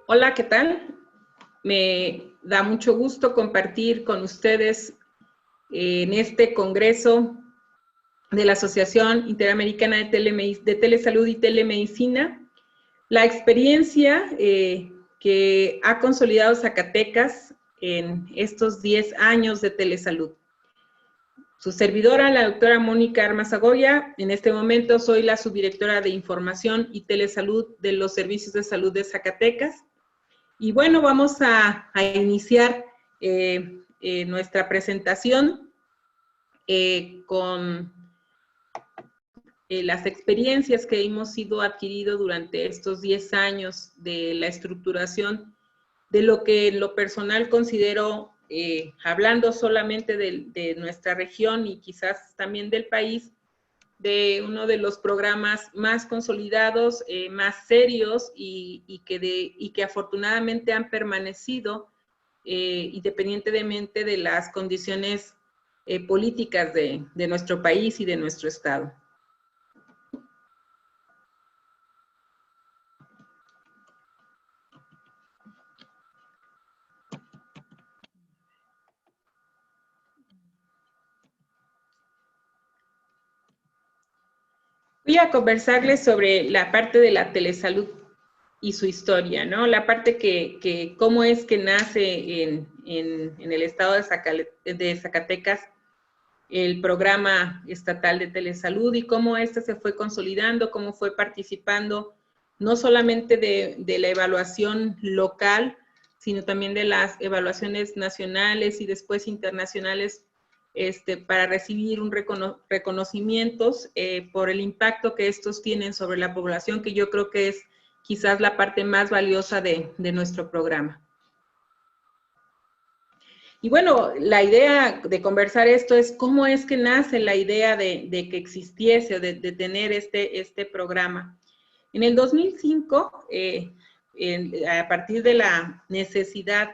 Hola, ¿qué tal? Me da mucho gusto compartir con ustedes en este congreso de la Asociación Interamericana de Telesalud y Telemedicina la experiencia que ha consolidado Zacatecas en estos 10 años de telesalud. Su servidora, la doctora Mónica Armazagoya, en este momento soy la subdirectora de Información y Telesalud de los Servicios de Salud de Zacatecas. Y bueno, vamos a iniciar nuestra presentación con las experiencias que hemos ido adquirido durante estos 10 años de la estructuración de lo que en lo personal considero, hablando solamente de nuestra región y quizás también del país, de uno de los programas más consolidados, más serios y que afortunadamente han permanecido independientemente de las condiciones políticas de nuestro país y de nuestro estado. Voy a conversarles sobre la parte de la telesalud y su historia, ¿no? La parte que cómo es que nace en el estado de Zacatecas el programa estatal de telesalud y cómo este se fue consolidando, cómo fue participando, no solamente de la evaluación local, sino también de las evaluaciones nacionales y después internacionales, para recibir un reconocimientos por el impacto que estos tienen sobre la población, que yo creo que es quizás la parte más valiosa de nuestro programa. Y bueno, la idea de conversar esto es cómo es que nace la idea de que existiese o de tener este programa. En el 2005, a partir de la necesidad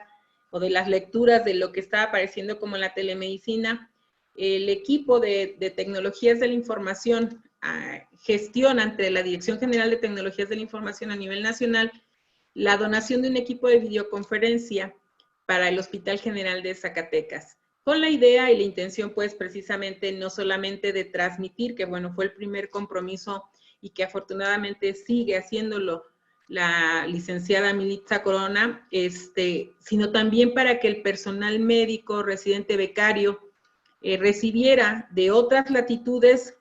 o de las lecturas de lo que estaba apareciendo como la telemedicina, el equipo de tecnologías de la información gestiona ante la Dirección General de Tecnologías de la Información a nivel nacional la donación de un equipo de videoconferencia para el Hospital General de Zacatecas, con la idea y la intención, pues, precisamente, no solamente de transmitir, que bueno, fue el primer compromiso y que afortunadamente sigue haciéndolo la licenciada Militza Corona, sino también para que el personal médico, residente becario, recibiera de otras latitudes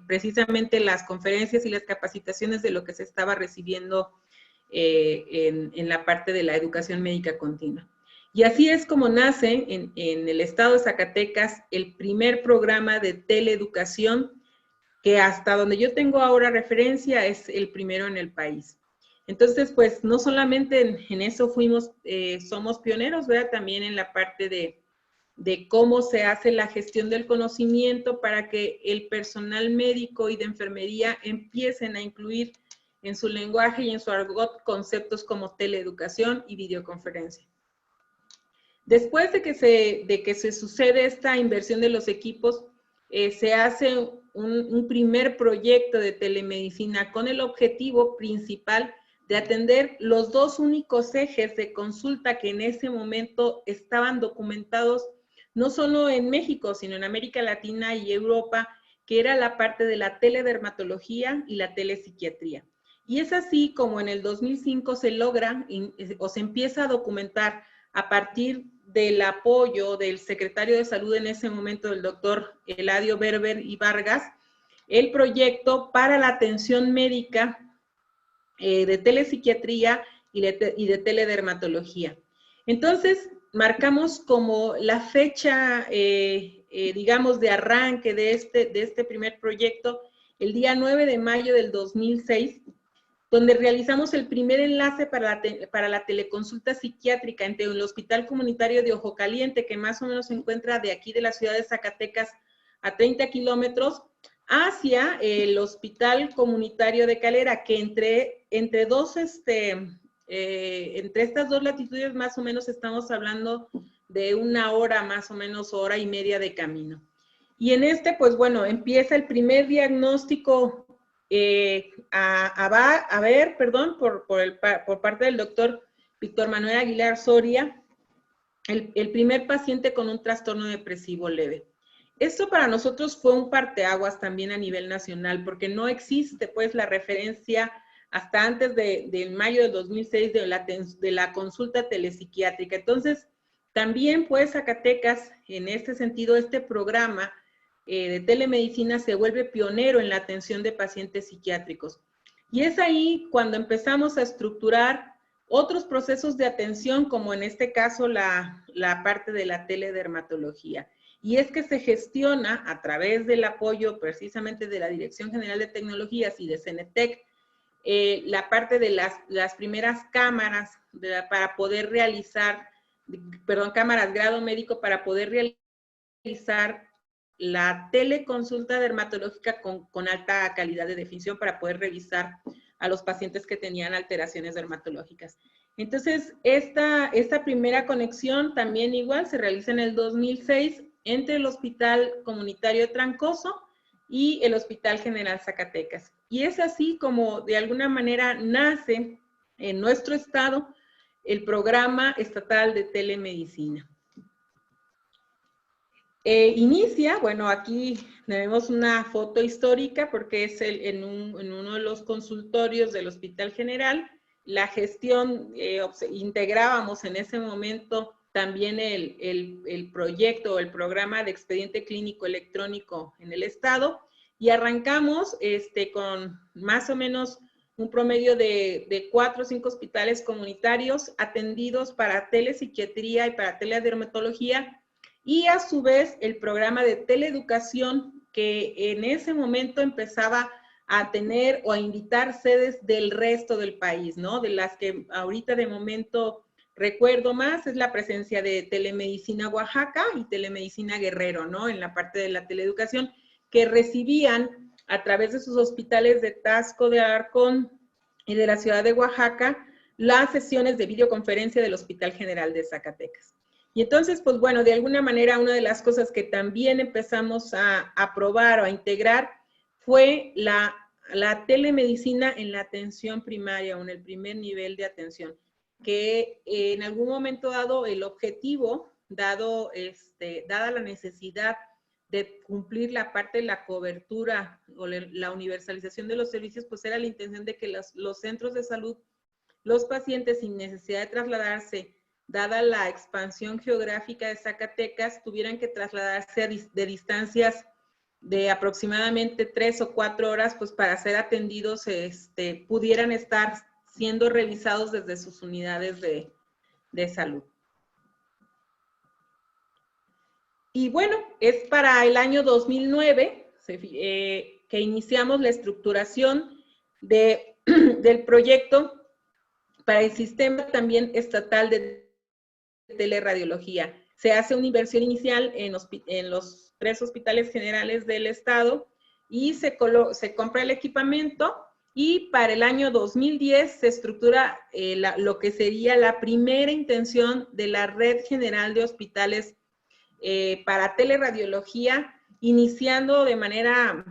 precisamente las conferencias y las capacitaciones de lo que se estaba recibiendo en la parte de la educación médica continua. Y así es como nace en el estado de Zacatecas el primer programa de teleeducación que hasta donde yo tengo ahora referencia es el primero en el país. Entonces, pues no solamente en eso somos pioneros, ¿verdad? También en la parte de cómo se hace la gestión del conocimiento para que el personal médico y de enfermería empiecen a incluir en su lenguaje y en su argot conceptos como teleeducación y videoconferencia. Después de que se sucede esta inversión de los equipos, se hace un primer proyecto de telemedicina con el objetivo principal de atender los dos únicos ejes de consulta que en ese momento estaban documentados no solo en México, sino en América Latina y Europa, que era la parte de la teledermatología y la telepsiquiatría. Y es así como en el 2005 se logra o se empieza a documentar a partir del apoyo del secretario de Salud en ese momento, del doctor Eladio Berber y Vargas, el proyecto para la atención médica de telepsiquiatría y de teledermatología. Entonces, marcamos como la fecha, digamos, de arranque de este primer proyecto, el día 9 de mayo del 2006, donde realizamos el primer enlace para la teleconsulta psiquiátrica entre el Hospital Comunitario de Ojo Caliente, que más o menos se encuentra de aquí de la ciudad de Zacatecas a 30 kilómetros, hacia el Hospital Comunitario de Calera, que entre estas dos latitudes más o menos estamos hablando de una hora, más o menos hora y media de camino. Y en este, pues bueno, empieza el primer diagnóstico por parte del doctor Víctor Manuel Aguilar Soria, el primer paciente con un trastorno depresivo leve. Esto para nosotros fue un parteaguas también a nivel nacional, porque no existe pues la referencia hasta antes de mayo de 2006 de la consulta telepsiquiátrica. Entonces, también pues Zacatecas, en este sentido, este programa de telemedicina se vuelve pionero en la atención de pacientes psiquiátricos. Y es ahí cuando empezamos a estructurar otros procesos de atención, como en este caso la parte de la teledermatología. Y es que se gestiona a través del apoyo precisamente de la Dirección General de Tecnologías y de CENETEC, la parte de las primeras cámaras para poder realizar, cámaras grado médico para poder realizar la teleconsulta dermatológica con alta calidad de definición para poder revisar a los pacientes que tenían alteraciones dermatológicas. Entonces, esta primera conexión también igual se realiza en el 2006 entre el Hospital Comunitario Trancoso y el Hospital General Zacatecas. Y es así como de alguna manera nace en nuestro estado el programa estatal de telemedicina. Inicia, bueno, aquí tenemos una foto histórica porque es en uno de los consultorios del Hospital General. La gestión, integrábamos en ese momento también el proyecto o el programa de expediente clínico electrónico en el estado y arrancamos con más o menos un promedio de 4 o 5 hospitales comunitarios atendidos para telepsiquiatría y para teledermatología, y a su vez el programa de teleeducación que en ese momento empezaba a tener o a invitar sedes del resto del país, ¿no? De las que ahorita de momento recuerdo más es la presencia de Telemedicina Oaxaca y Telemedicina Guerrero, ¿no? En la parte de la teleeducación, que recibían a través de sus hospitales de Taxco, de Alarcón y de la ciudad de Oaxaca las sesiones de videoconferencia del Hospital General de Zacatecas. Y entonces, pues bueno, de alguna manera una de las cosas que también empezamos a probar o a integrar fue la telemedicina en la atención primaria o en el primer nivel de atención, que en algún momento dado el objetivo, dada la necesidad de cumplir la parte de la cobertura o la universalización de los servicios, pues era la intención de que los centros de salud, los pacientes sin necesidad de trasladarse, dada la expansión geográfica de Zacatecas, tuvieran que trasladarse de distancias de aproximadamente 3 o 4 horas, pues para ser atendidos, pudieran estar siendo revisados desde sus unidades de salud. Y bueno, es para el año 2009 que iniciamos la estructuración del proyecto para el sistema también estatal de teleradiología. Se hace una inversión inicial en los 3 hospitales generales del estado y se compra el equipamiento, y para el año 2010 se estructura lo que sería la primera intención de la Red General de Hospitales para teleradiología, iniciando de manera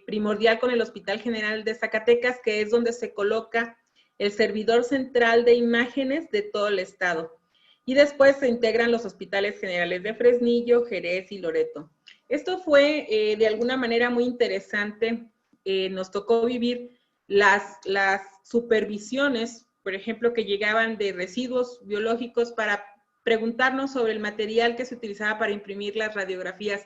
primordial con el Hospital General de Zacatecas, que es donde se coloca el servidor central de imágenes de todo el estado. Y después se integran los hospitales generales de Fresnillo, Jerez y Loreto. Esto fue de alguna manera muy interesante. Nos tocó vivir las supervisiones, por ejemplo, que llegaban de residuos biológicos para preguntarnos sobre el material que se utilizaba para imprimir las radiografías.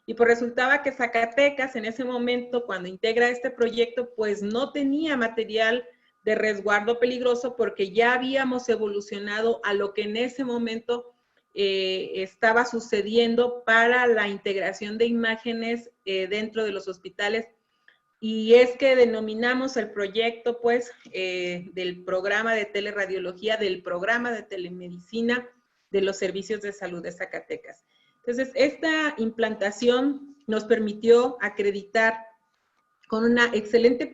Y pues resultaba que Zacatecas en ese momento, cuando integra este proyecto, pues no tenía material de resguardo peligroso porque ya habíamos evolucionado a lo que en ese momento estaba sucediendo para la integración de imágenes dentro de los hospitales. Y es que denominamos el proyecto, pues, del programa de teleradiología, del programa de telemedicina de los servicios de salud de Zacatecas. Entonces, esta implantación nos permitió acreditar con una excelente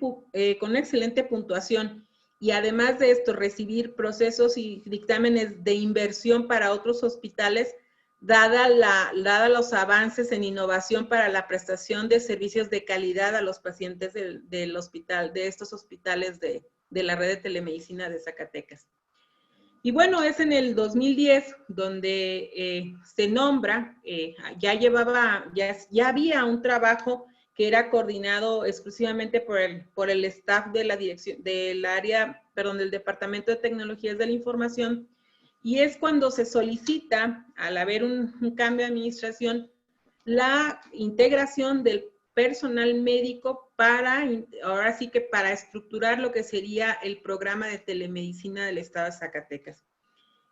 puntuación, y además de esto recibir procesos y dictámenes de inversión para otros hospitales dada los avances en innovación para la prestación de servicios de calidad a los pacientes del hospital, de estos hospitales de la red de telemedicina de Zacatecas. Y bueno, es en el 2010 donde se nombra, ya había un trabajo que era coordinado exclusivamente por el staff de la dirección, del Departamento de Tecnologías de la Información, y es cuando se solicita, al haber un cambio de administración, la integración del personal médico ahora sí que para estructurar lo que sería el programa de telemedicina del estado de Zacatecas.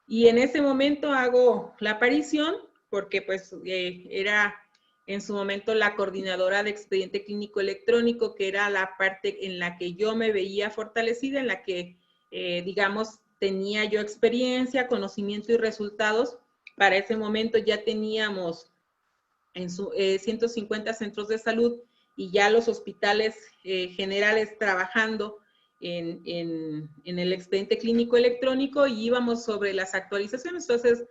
Y en ese momento hago la aparición, porque pues era en su momento la coordinadora de expediente clínico electrónico, que era la parte en la que yo me veía fortalecida, en la que, digamos, tenía yo experiencia, conocimiento y resultados. Para ese momento ya teníamos 150 centros de salud y ya los hospitales generales trabajando en el expediente clínico electrónico, y íbamos sobre las actualizaciones. Entonces,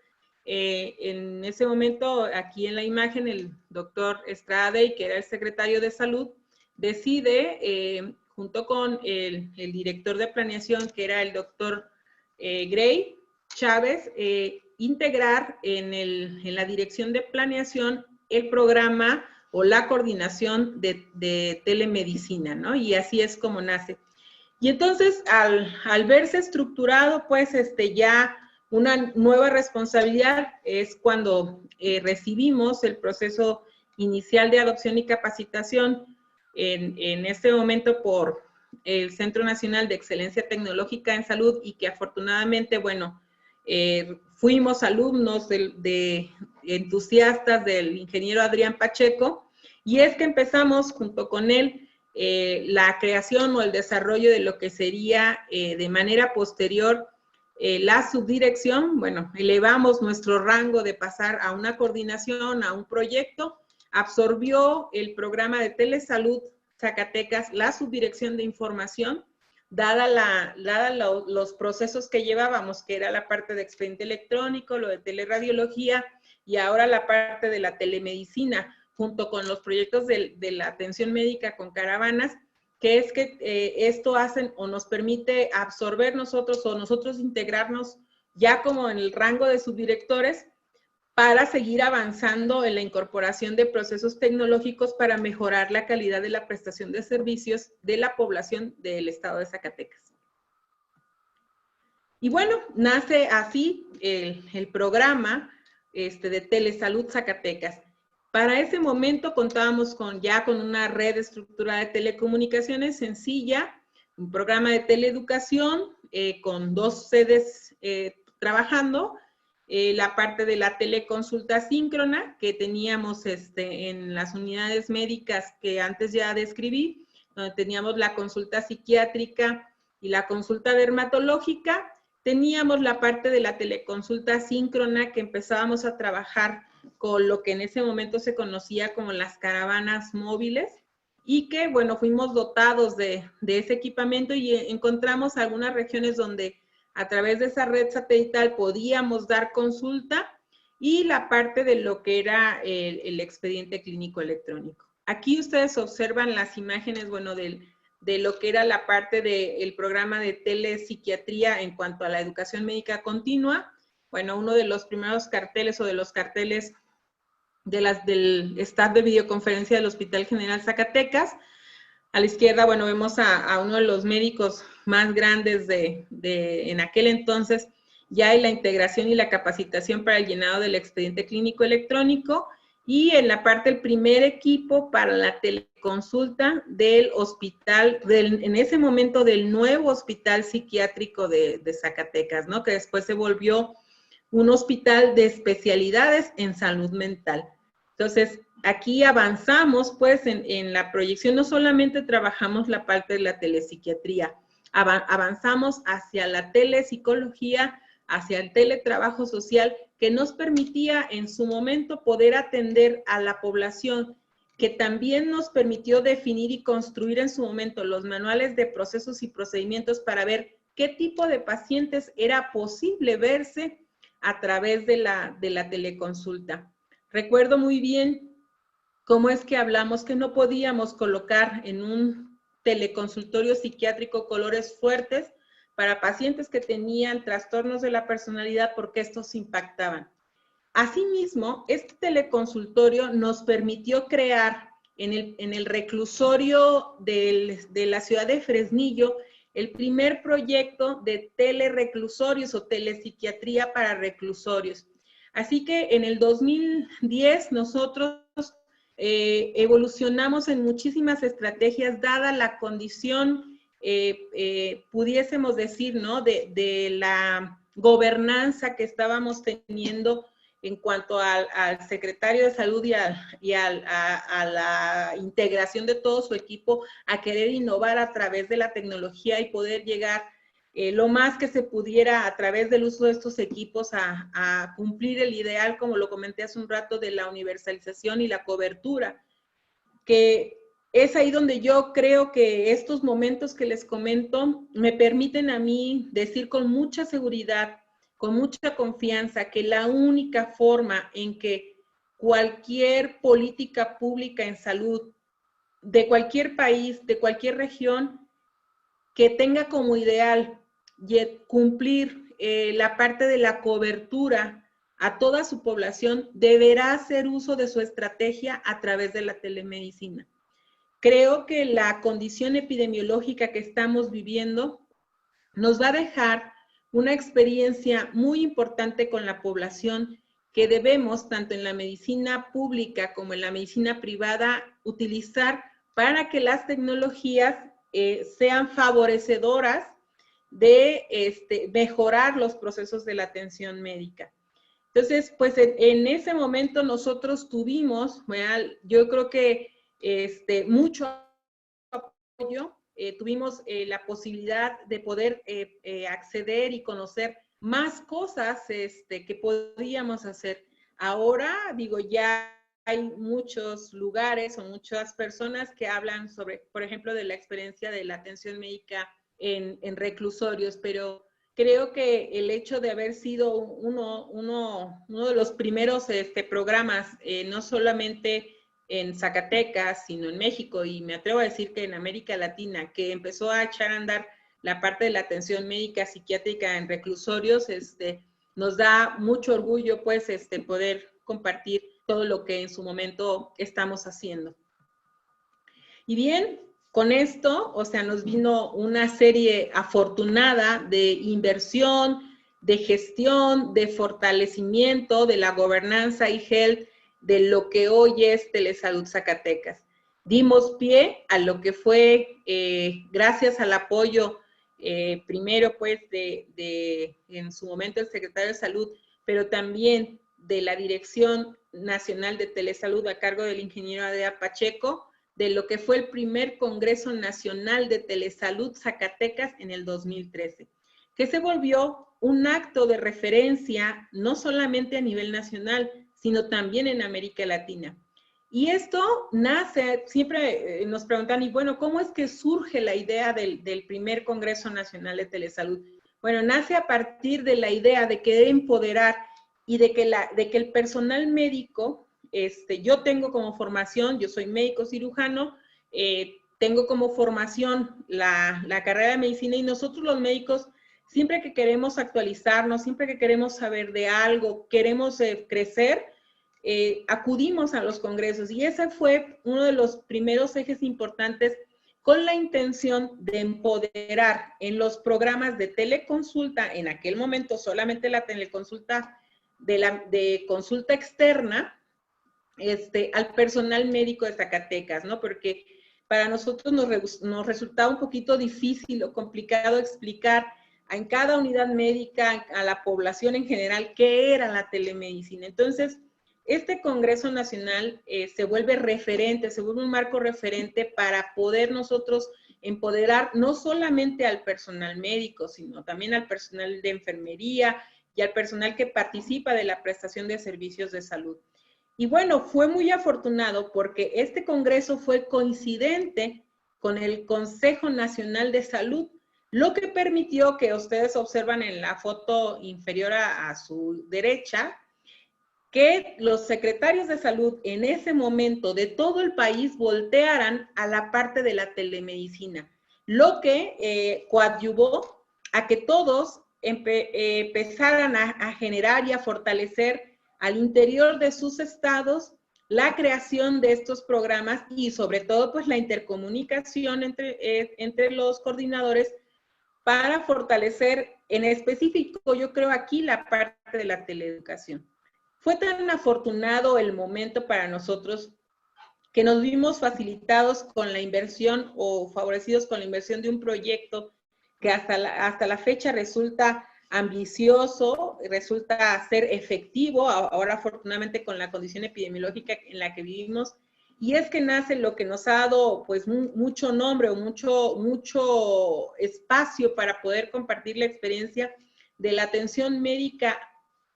en ese momento, aquí en la imagen, el doctor Estrade, que era el secretario de salud, decide, junto con el director de planeación, que era el doctor Gray Chávez, integrar en la dirección de planeación el programa o la coordinación de telemedicina, ¿no? Y así es como nace. Y entonces, al verse estructurado, pues, ya una nueva responsabilidad es cuando recibimos el proceso inicial de adopción y capacitación en este momento por el Centro Nacional de Excelencia Tecnológica en Salud, y que afortunadamente, bueno, fuimos alumnos de entusiastas del ingeniero Adrián Pacheco, y es que empezamos junto con él la creación o el desarrollo de lo que sería de manera posterior la subdirección. Bueno, elevamos nuestro rango de pasar a una coordinación, a un proyecto. Absorbió el programa de Telesalud Zacatecas la subdirección de información, dada los procesos que llevábamos, que era la parte de expediente electrónico, lo de teleradiología, y ahora la parte de la telemedicina, junto con los proyectos de la atención médica con caravanas, que es que esto hacen o nos permite absorber nosotros o nosotros integrarnos ya como en el rango de subdirectores, para seguir avanzando en la incorporación de procesos tecnológicos para mejorar la calidad de la prestación de servicios de la población del estado de Zacatecas. Y bueno, nace así el programa de Telesalud Zacatecas. Para ese momento contábamos ya con una red estructurada de telecomunicaciones sencilla, un programa de teleeducación con 2 sedes trabajando, la parte de la teleconsulta síncrona que teníamos en las unidades médicas que antes ya describí, donde teníamos la consulta psiquiátrica y la consulta dermatológica. Teníamos la parte de la teleconsulta síncrona, que empezábamos a trabajar con lo que en ese momento se conocía como las caravanas móviles, y que, bueno, fuimos dotados de ese equipamiento, y encontramos algunas regiones donde a través de esa red satelital podíamos dar consulta, y la parte de lo que era el expediente clínico electrónico. Aquí ustedes observan las imágenes, bueno, de lo que era la parte del programa de telepsiquiatría en cuanto a la educación médica continua. Bueno, uno de los primeros carteles o de los carteles del staff de videoconferencia del Hospital General Zacatecas. A la izquierda, bueno, vemos a uno de los médicos más grandes en aquel entonces, ya en la integración y la capacitación para el llenado del expediente clínico electrónico, y en la parte el primer equipo para la teleconsulta del hospital, en ese momento del nuevo hospital psiquiátrico de Zacatecas, ¿no? Que después se volvió un hospital de especialidades en salud mental. Entonces, aquí avanzamos, pues, en la proyección. No solamente trabajamos la parte de la telepsiquiatría, avanzamos hacia la telepsicología, hacia el teletrabajo social, que nos permitía en su momento poder atender a la población, que también nos permitió definir y construir en su momento los manuales de procesos y procedimientos para ver qué tipo de pacientes era posible verse a través de la teleconsulta. Recuerdo muy bien cómo es que hablamos que no podíamos colocar en un teleconsultorio psiquiátrico colores fuertes para pacientes que tenían trastornos de la personalidad porque estos impactaban. Asimismo, este teleconsultorio nos permitió crear en el reclusorio de la ciudad de Fresnillo el primer proyecto de telereclusorios o telepsiquiatría para reclusorios. Así que en el 2010 nosotros evolucionamos en muchísimas estrategias, dada la condición, pudiésemos decir, ¿no?, de la gobernanza que estábamos teniendo en cuanto al secretario de salud y a la integración de todo su equipo, a querer innovar a través de la tecnología y poder llegar lo más que se pudiera a través del uso de estos equipos a cumplir el ideal, como lo comenté hace un rato, de la universalización y la cobertura, que es ahí donde yo creo que estos momentos que les comento me permiten a mí decir con mucha seguridad, con mucha confianza, que la única forma en que cualquier política pública en salud de cualquier país, de cualquier región, que tenga como ideal cumplir la parte de la cobertura a toda su población, deberá hacer uso de su estrategia a través de la telemedicina. Creo que la condición epidemiológica que estamos viviendo nos va a dejar una experiencia muy importante con la población que debemos, tanto en la medicina pública como en la medicina privada, utilizar para que las tecnologías sean favorecedoras de mejorar los procesos de la atención médica. Entonces, pues en ese momento nosotros tuvimos, yo creo que mucho apoyo, tuvimos la posibilidad de poder acceder y conocer más cosas que podíamos hacer. Ahora, digo, ya hay muchos lugares o muchas personas que hablan sobre, por ejemplo, de la experiencia de la atención médica en reclusorios, pero creo que el hecho de haber sido uno de los primeros programas, no solamente en Zacatecas, sino en México, y me atrevo a decir que en América Latina, que empezó a echar a andar la parte de la atención médica psiquiátrica en reclusorios, nos da mucho orgullo, pues, poder compartir todo lo que en su momento estamos haciendo. Y bien, con esto, o sea, nos vino una serie afortunada de inversión, de gestión, de fortalecimiento de la gobernanza y health de lo que hoy es Telesalud Zacatecas. Dimos pie a lo que fue, gracias al apoyo, primero pues en su momento el secretario de Salud, pero también de la Dirección Nacional de Telesalud a cargo del ingeniero Adea Pacheco, de lo que fue el primer Congreso Nacional de Telesalud Zacatecas en el 2013, que se volvió un acto de referencia no solamente a nivel nacional, sino también en América Latina. Y esto nace, siempre nos preguntan, y bueno, ¿cómo es que surge la idea del primer Congreso Nacional de Telesalud? Bueno, nace a partir de la idea de querer empoderar y de que el personal médico, yo tengo como formación, yo soy médico cirujano, tengo como formación la carrera de medicina, y nosotros los médicos, siempre que queremos actualizarnos, siempre que queremos saber de algo, queremos crecer, acudimos a los congresos, y ese fue uno de los primeros ejes importantes, con la intención de empoderar en los programas de teleconsulta, en aquel momento solamente la teleconsulta de consulta externa, al personal médico de Zacatecas, ¿no? Porque para nosotros nos resultaba un poquito difícil o complicado explicar en cada unidad médica, a la población en general, qué era la telemedicina. Entonces, este Congreso Nacional se vuelve referente, se vuelve un marco referente para poder nosotros empoderar no solamente al personal médico, sino también al personal de enfermería y al personal que participa de la prestación de servicios de salud. Y bueno, fue muy afortunado porque este congreso fue coincidente con el Consejo Nacional de Salud, lo que permitió que ustedes observan en la foto inferior a su derecha, que los secretarios de salud en ese momento de todo el país voltearan a la parte de la telemedicina, lo que coadyuvó a que todos empezaran a generar y a fortalecer al interior de sus estados la creación de estos programas y sobre todo pues la intercomunicación entre los coordinadores para fortalecer en específico, yo creo aquí, la parte de la teleeducación. Fue tan afortunado el momento para nosotros que nos vimos facilitados con la inversión o favorecidos con la inversión de un proyecto que hasta la fecha resulta ambicioso, resulta ser efectivo, ahora afortunadamente con la condición epidemiológica en la que vivimos, y es que nace lo que nos ha dado pues mucho nombre o mucho espacio para poder compartir la experiencia de la atención médica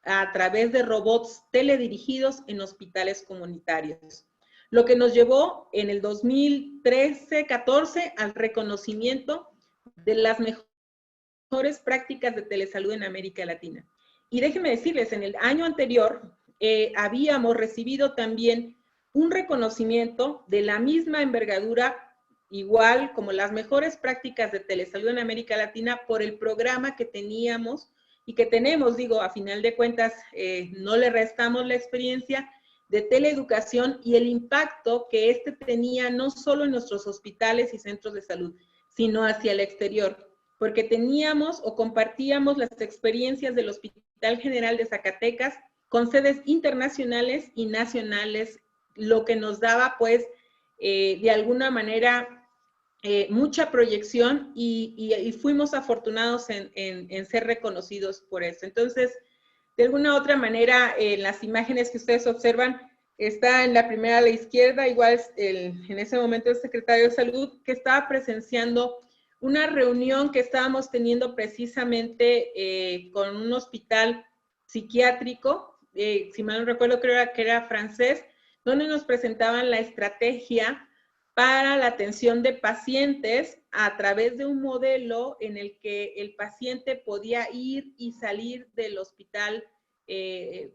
a través de robots teledirigidos en hospitales comunitarios. Lo que nos llevó en el 2013-14 al reconocimiento de las mejores prácticas de telesalud en América Latina. Y déjenme decirles, en el año anterior habíamos recibido también un reconocimiento de la misma envergadura, igual como las mejores prácticas de telesalud en América Latina, por el programa que teníamos y que tenemos, digo, a final de cuentas, no le restamos la experiencia de teleeducación y el impacto que este tenía no solo en nuestros hospitales y centros de salud, sino hacia el exterior, porque teníamos o compartíamos las experiencias del Hospital General de Zacatecas con sedes internacionales y nacionales, lo que nos daba, pues, de alguna manera, mucha proyección y fuimos afortunados en ser reconocidos por eso. Entonces, de alguna otra manera, en las imágenes que ustedes observan, está en la primera a la izquierda, igual en ese momento el secretario de Salud, que estaba presenciando una reunión que estábamos teniendo precisamente con un hospital psiquiátrico, si mal no recuerdo, creo que era francés, donde nos presentaban la estrategia para la atención de pacientes a través de un modelo en el que el paciente podía ir y salir del hospital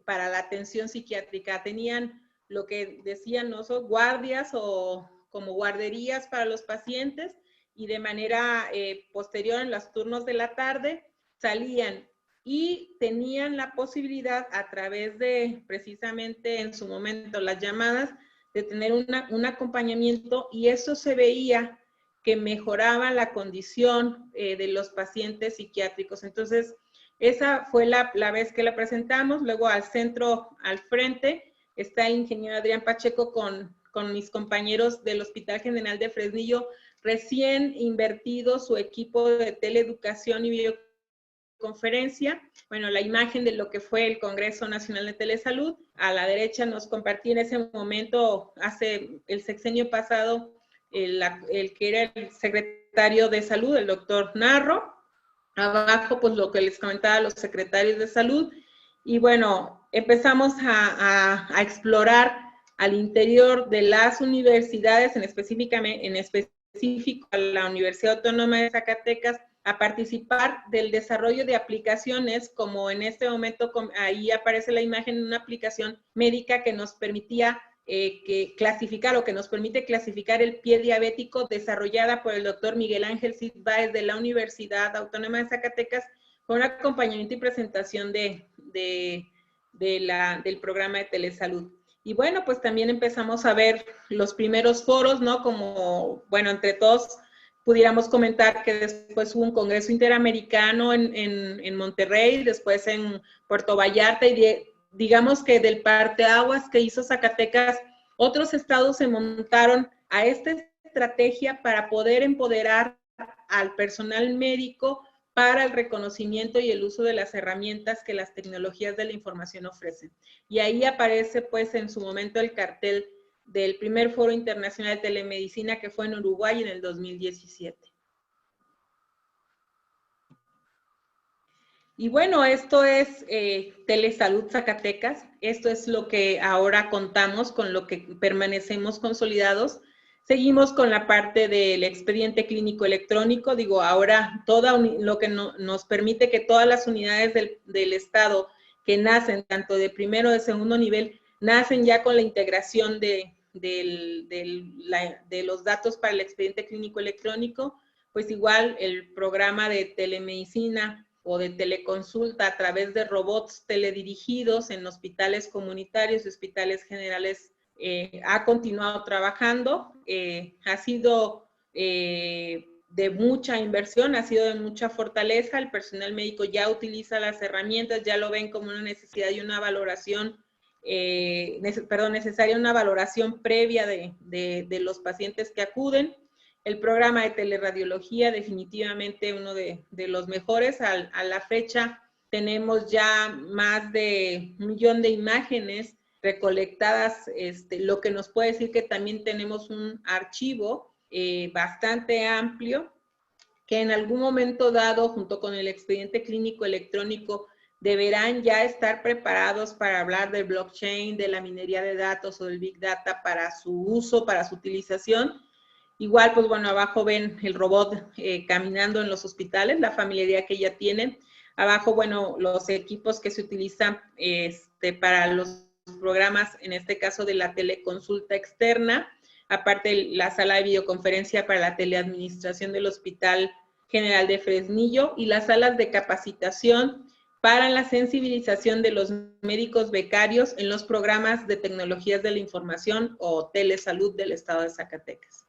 para la atención psiquiátrica. Tenían lo que decían, ¿no? Son guardias o como guarderías para los pacientes y de manera posterior en los turnos de la tarde salían y tenían la posibilidad a través de precisamente en su momento las llamadas de tener un acompañamiento y eso se veía que mejoraba la condición de los pacientes psiquiátricos. Entonces, esa fue la vez que la presentamos. Luego al centro, al frente, está el ingeniero Adrián Pacheco con mis compañeros del Hospital General de Fresnillo, recién invertido su equipo de teleeducación y videoconferencia. Bueno, la imagen de lo que fue el Congreso Nacional de Telesalud. A la derecha nos compartí en ese momento, hace el sexenio pasado, el que era el secretario de Salud, el doctor Narro. Abajo, pues lo que les comentaba, los secretarios de Salud. Y bueno, empezamos a explorar al interior de las universidades, en específico a la Universidad Autónoma de Zacatecas, a participar del desarrollo de aplicaciones, como en este momento, ahí aparece la imagen de una aplicación médica que nos permitía clasificar o que nos permite clasificar el pie diabético, desarrollada por el doctor Miguel Ángel Cid Báez de la Universidad Autónoma de Zacatecas, con un acompañamiento y presentación del programa de telesalud. Y bueno, pues también empezamos a ver los primeros foros, ¿no? Como, bueno, entre todos pudiéramos comentar que después hubo un congreso interamericano en Monterrey, después en Puerto Vallarta, y digamos que del parteaguas que hizo Zacatecas, otros estados se montaron a esta estrategia para poder empoderar al personal médico para el reconocimiento y el uso de las herramientas que las tecnologías de la información ofrecen. Y ahí aparece pues en su momento el cartel del primer Foro Internacional de Telemedicina que fue en Uruguay en el 2017. Y bueno, esto es Telesalud Zacatecas. Esto es lo que ahora contamos, con lo que permanecemos consolidados. Seguimos con la parte del expediente clínico electrónico. Digo, ahora lo que nos permite que todas las unidades del Estado que nacen, tanto de primero o de segundo nivel, nacen ya con la integración de los datos para el expediente clínico electrónico. Pues igual el programa de telemedicina o de teleconsulta a través de robots teledirigidos en hospitales comunitarios y hospitales generales ha continuado trabajando, ha sido de mucha inversión, ha sido de mucha fortaleza, el personal médico ya utiliza las herramientas, ya lo ven como una necesidad y una valoración, necesaria una valoración previa de los pacientes que acuden. El programa de teleradiología, definitivamente uno de los mejores. A la fecha tenemos ya más de 1 millón de imágenes recolectadas, lo que nos puede decir que también tenemos un archivo bastante amplio, que en algún momento dado, junto con el expediente clínico electrónico, deberán ya estar preparados para hablar del blockchain, de la minería de datos o del Big Data para su uso, para su utilización. Igual, pues bueno, abajo ven el robot caminando en los hospitales, la familiaridad que ya tienen. Abajo, bueno, los equipos que se utilizan para los programas, en este caso de la teleconsulta externa, aparte la sala de videoconferencia para la teleadministración del Hospital General de Fresnillo y las salas de capacitación para la sensibilización de los médicos becarios en los programas de tecnologías de la información o telesalud del estado de Zacatecas.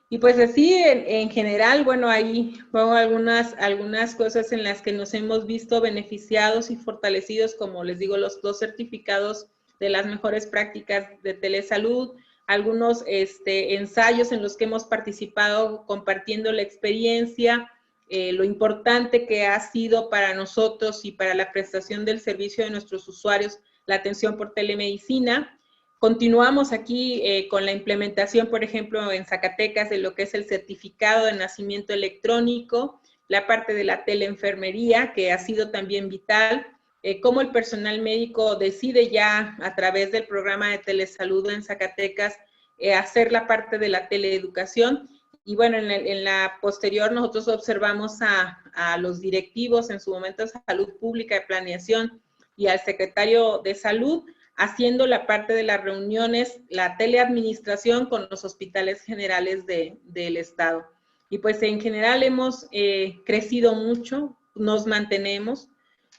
Y pues así, en general, bueno, ahí pongo algunas cosas en las que nos hemos visto beneficiados y fortalecidos, como les digo, los 2 certificados de las mejores prácticas de telesalud, algunos ensayos en los que hemos participado compartiendo la experiencia, lo importante que ha sido para nosotros y para la prestación del servicio de nuestros usuarios la atención por telemedicina. Continuamos aquí con la implementación, por ejemplo, en Zacatecas, de lo que es el certificado de nacimiento electrónico, la parte de la teleenfermería, que ha sido también vital, cómo el personal médico decide ya a través del programa de telesalud en Zacatecas hacer la parte de la teleeducación. Y bueno, en la posterior nosotros observamos a los directivos, en su momento de Salud Pública, de Planeación, y al secretario de Salud, haciendo la parte de las reuniones, la teleadministración con los hospitales generales del estado. Y pues en general hemos crecido mucho, nos mantenemos,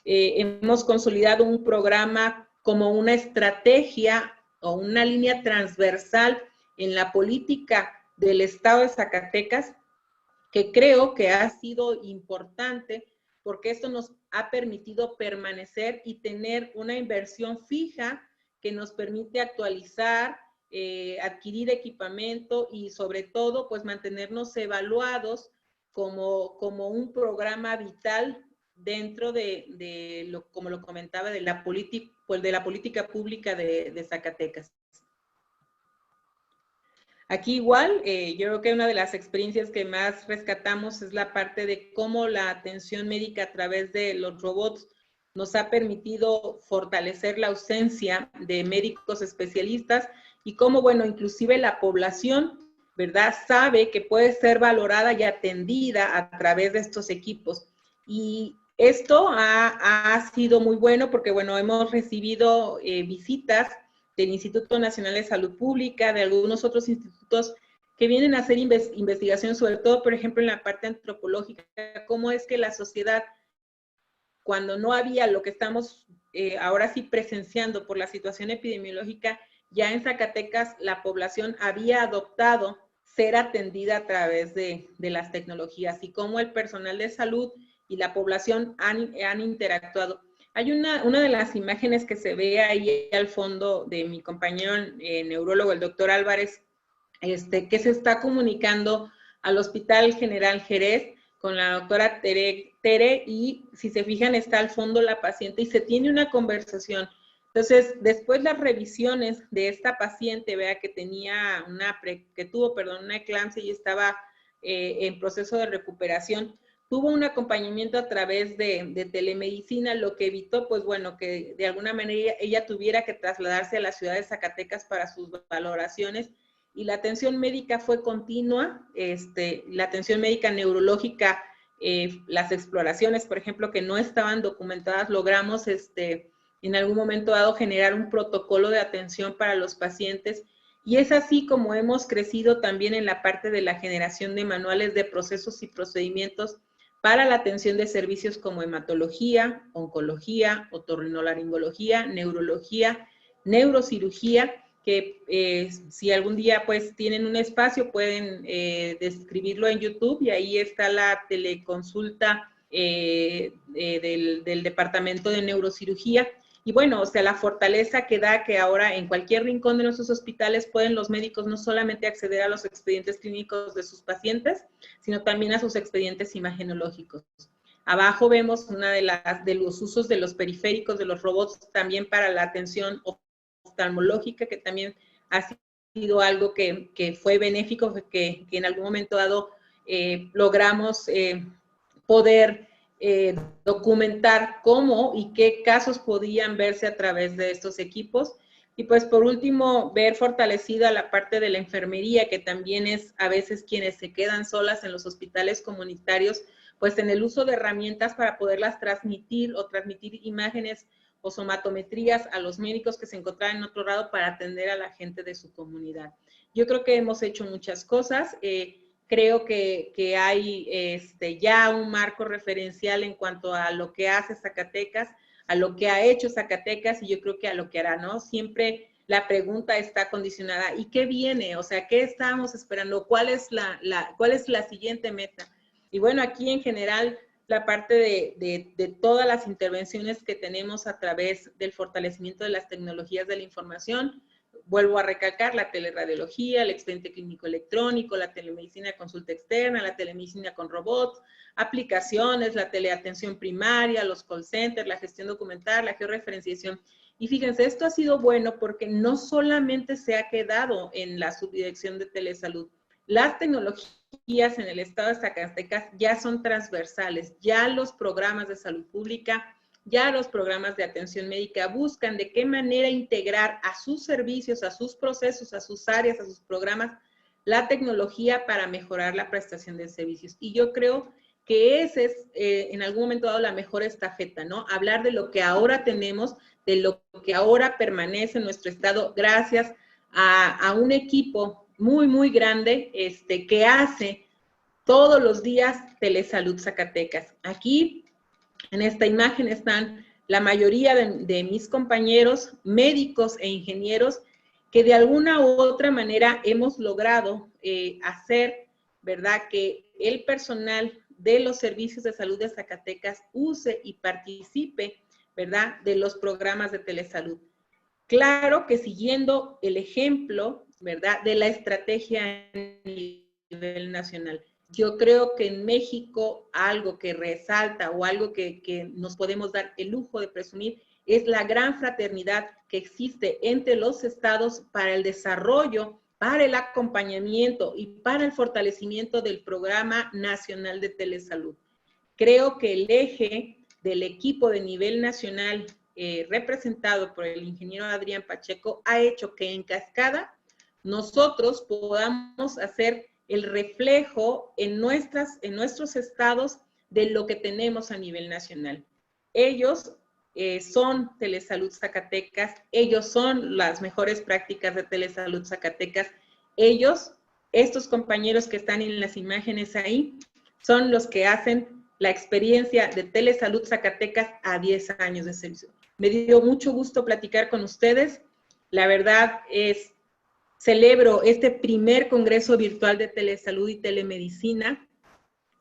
hemos consolidado un programa como una estrategia o una línea transversal en la política del estado de Zacatecas, que creo que ha sido importante porque esto nos ha permitido permanecer y tener una inversión fija que nos permite actualizar, adquirir equipamiento y sobre todo pues mantenernos evaluados como un programa vital dentro como lo comentaba, de la política pública de Zacatecas. Aquí igual, yo creo que una de las experiencias que más rescatamos es la parte de cómo la atención médica a través de los robots nos ha permitido fortalecer la ausencia de médicos especialistas y cómo, bueno, inclusive la población, ¿verdad?, sabe que puede ser valorada y atendida a través de estos equipos. Y esto ha sido muy bueno porque, bueno, hemos recibido visitas del Instituto Nacional de Salud Pública, de algunos otros institutos que vienen a hacer investigación, sobre todo, por ejemplo, en la parte antropológica, cómo es que la sociedad, cuando no había lo que estamos ahora sí presenciando por la situación epidemiológica, ya en Zacatecas la población había adoptado ser atendida a través de las tecnologías y cómo el personal de salud y la población han interactuado. Hay una de las imágenes que se ve ahí al fondo de mi compañero neurólogo, el doctor Álvarez, que se está comunicando al Hospital General Jerez con la doctora Tere, y si se fijan está al fondo la paciente y se tiene una conversación. Entonces, después las revisiones de esta paciente, vea que tuvo una eclampsia y estaba en proceso de recuperación, tuvo un acompañamiento a través de telemedicina, lo que evitó, pues bueno, que de alguna manera ella tuviera que trasladarse a la ciudad de Zacatecas para sus valoraciones y la atención médica fue continua, la atención médica neurológica, las exploraciones, por ejemplo, que no estaban documentadas, logramos en algún momento dado generar un protocolo de atención para los pacientes, y es así como hemos crecido también en la parte de la generación de manuales de procesos y procedimientos para la atención de servicios como hematología, oncología, otorrinolaringología, neurología, neurocirugía, que si algún día pues tienen un espacio pueden describirlo en YouTube, y ahí está la teleconsulta del Departamento de Neurocirugía. Y bueno, o sea, la fortaleza que da que ahora en cualquier rincón de nuestros hospitales pueden los médicos no solamente acceder a los expedientes clínicos de sus pacientes, sino también a sus expedientes imagenológicos. Abajo vemos una de los usos de los periféricos, de los robots, también para la atención oftalmológica, que también ha sido algo que fue benéfico, que en algún momento dado logramos poder documentar cómo y qué casos podían verse a través de estos equipos. Y pues por último, ver fortalecida la parte de la enfermería, que también es a veces quienes se quedan solas en los hospitales comunitarios, pues en el uso de herramientas para poderlas transmitir o transmitir imágenes o somatometrías a los médicos que se encontraban en otro lado para atender a la gente de su comunidad. Yo creo que hemos hecho muchas cosas. Creo que hay ya un marco referencial en cuanto a lo que hace Zacatecas, a lo que ha hecho Zacatecas, y yo creo que a lo que hará, ¿no? Siempre la pregunta está condicionada, ¿y qué viene? O sea, ¿qué estamos esperando? ¿Cuál es la siguiente meta? Y bueno, aquí en general, la parte de todas las intervenciones que tenemos a través del fortalecimiento de las tecnologías de la información, vuelvo a recalcar la teleradiología, el expediente clínico electrónico, la telemedicina de consulta externa, la telemedicina con robots, aplicaciones, la teleatención primaria, los call centers, la gestión documental, la georreferenciación. Y fíjense, esto ha sido bueno porque no solamente se ha quedado en la subdirección de telesalud. Las tecnologías en el estado de Zacatecas ya son transversales, ya los programas de salud pública, ya los programas de atención médica buscan de qué manera integrar a sus servicios, a sus procesos, a sus áreas, a sus programas, la tecnología para mejorar la prestación de servicios. Y yo creo que ese es en algún momento dado la mejor estafeta, ¿no? Hablar de lo que ahora tenemos, de lo que ahora permanece en nuestro estado, gracias a un equipo muy, muy grande que hace todos los días Telesalud Zacatecas. Aquí en esta imagen están la mayoría de mis compañeros médicos e ingenieros que de alguna u otra manera hemos logrado hacer, ¿verdad?, que el personal de los servicios de salud de Zacatecas use y participe, ¿verdad?, de los programas de telesalud. Claro que siguiendo el ejemplo, ¿verdad?, de la estrategia a nivel nacional. Yo creo que en México algo que resalta o algo que nos podemos dar el lujo de presumir es la gran fraternidad que existe entre los estados para el desarrollo, para el acompañamiento y para el fortalecimiento del Programa Nacional de Telesalud. Creo que el eje del equipo de nivel nacional representado por el ingeniero Adrián Pacheco ha hecho que en cascada nosotros podamos hacer el reflejo en nuestros estados de lo que tenemos a nivel nacional. Ellos son Telesalud Zacatecas, ellos son las mejores prácticas de Telesalud Zacatecas, ellos, estos compañeros que están en las imágenes ahí, son los que hacen la experiencia de Telesalud Zacatecas a 10 años de servicio. Me dio mucho gusto platicar con ustedes, la verdad es celebro este primer congreso virtual de telesalud y telemedicina,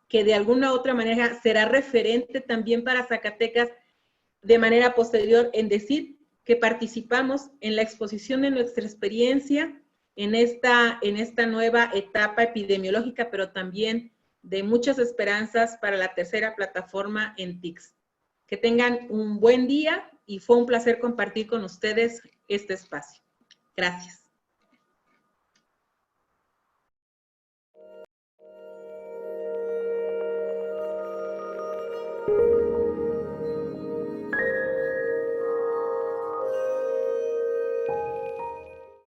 que de alguna u otra manera será referente también para Zacatecas de manera posterior en decir que participamos en la exposición de nuestra experiencia en esta nueva etapa epidemiológica, pero también de muchas esperanzas para la tercera plataforma en TICS. Que tengan un buen día y fue un placer compartir con ustedes este espacio. Gracias.